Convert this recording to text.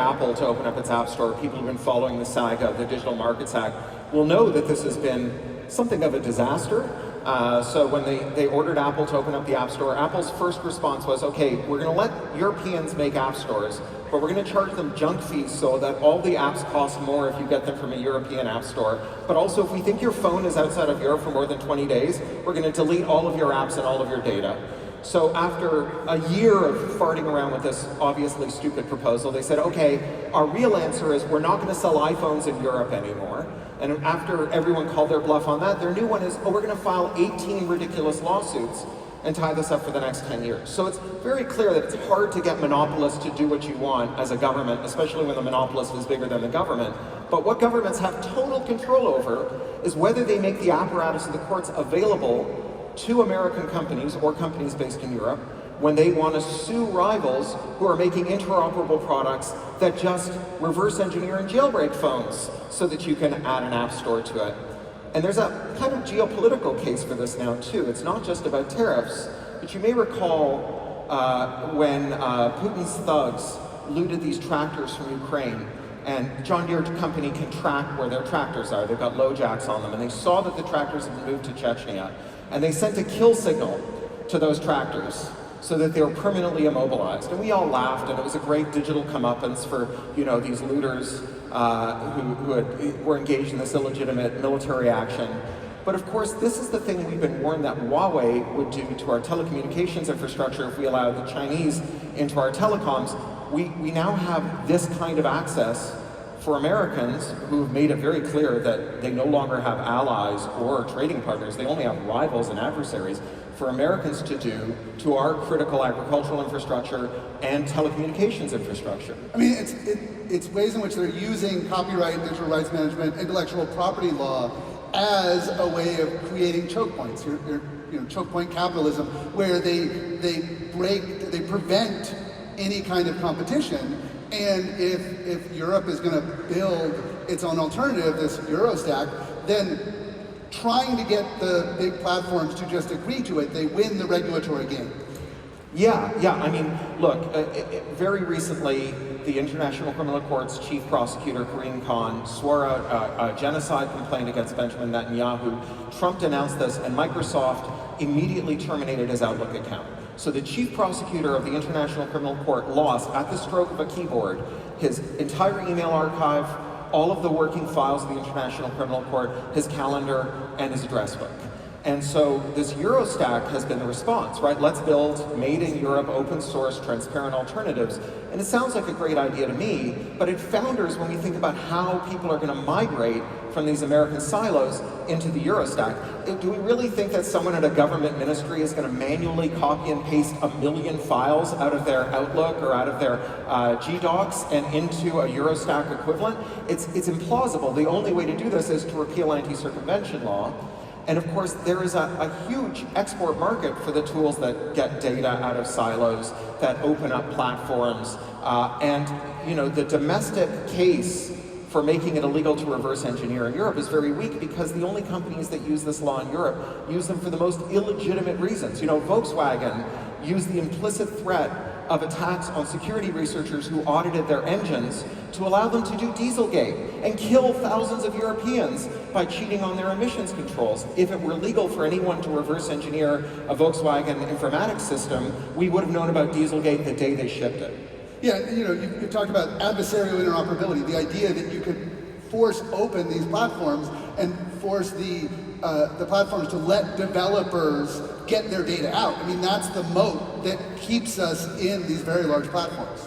Apple to open up its App Store, people who've been following the saga of the Digital Markets Act will know that this has been something of a disaster. So when they ordered Apple to open up the App Store, Apple's first response was, okay, we're going to let Europeans make app stores, but we're going to charge them junk fees so that all the apps cost more if you get them from a European app store. But also, if we think your phone is outside of Europe for more than 20 days, we're going to delete all of your apps and all of your data. So after a year of farting around with this obviously stupid proposal, they said, okay, our real answer is we're not going to sell iPhones in Europe anymore. And after everyone called their bluff on that, their new one is, oh, we're going to file 18 ridiculous lawsuits and tie this up for the next 10 years. So it's very clear that it's hard to get monopolists to do what you want as a government, especially when the monopolist is bigger than the government. But what governments have total control over is whether they make the apparatus of the courts available to American companies or companies based in Europe when they want to sue rivals who are making interoperable products that just reverse engineer and jailbreak phones so that you can add an app store to it. And there's a kind of geopolitical case for this now too. It's not just about tariffs, but you may recall when Putin's thugs looted these tractors from Ukraine, and John Deere company can track where their tractors are. They've got LoJacks on them, and they saw that the tractors had been moved to Chechnya, and they sent a kill signal to those tractors so that they were permanently immobilized. And we all laughed, and it was a great digital comeuppance for, you know, these looters who were engaged in this illegitimate military action. But of course, this is the thing we've been warned that Huawei would do to our telecommunications infrastructure if we allowed the Chinese into our telecoms. We now have this kind of access for Americans who've made it very clear that they no longer have allies or trading partners. They only have rivals and adversaries for Americans to do to our critical agricultural infrastructure and telecommunications infrastructure. I mean, it's ways in which they're using copyright, digital rights management, intellectual property law as a way of creating choke points. You know, choke point capitalism, where they prevent any kind of competition. And if Europe is going to build its own alternative, this Eurostack, then trying to get the big platforms to just agree to it, they win the regulatory game. Yeah. I mean, look, very recently, the International Criminal Court's chief prosecutor, Karim Khan, swore out a genocide complaint against Benjamin Netanyahu. Trump announced this, and Microsoft immediately terminated his Outlook account. So the chief prosecutor of the International Criminal Court lost, at the stroke of a keyboard, his entire email archive, all of the working files of the International Criminal Court, his calendar, and his address book. And so this Eurostack has been the response, right? Let's build made in Europe, open source, transparent alternatives. And it sounds like a great idea to me, but it founders when we think about how people are going to migrate from these American silos into the Eurostack. Do we really think that someone at a government ministry is going to manually copy and paste 1 million files out of their Outlook or out of their GDocs and into a Eurostack equivalent? It's implausible. The only way to do this is to repeal anti-circumvention law. And of course, there is a huge export market for the tools that get data out of silos, that open up platforms. And you know, the domestic case for making it illegal to reverse engineer in Europe is very weak because the only companies that use this law in Europe use them for the most illegitimate reasons. You know, Volkswagen used the implicit threat of attacks on security researchers who audited their engines to allow them to do Dieselgate and kill thousands of Europeans by cheating on their emissions controls. If it were legal for anyone to reverse engineer a Volkswagen informatics system, we would have known about Dieselgate the day they shipped it. Yeah, you know, you talked about adversarial interoperability, the idea that you could force open these platforms and force the platforms to let developers get their data out. I mean, that's the moat that keeps us in these very large platforms.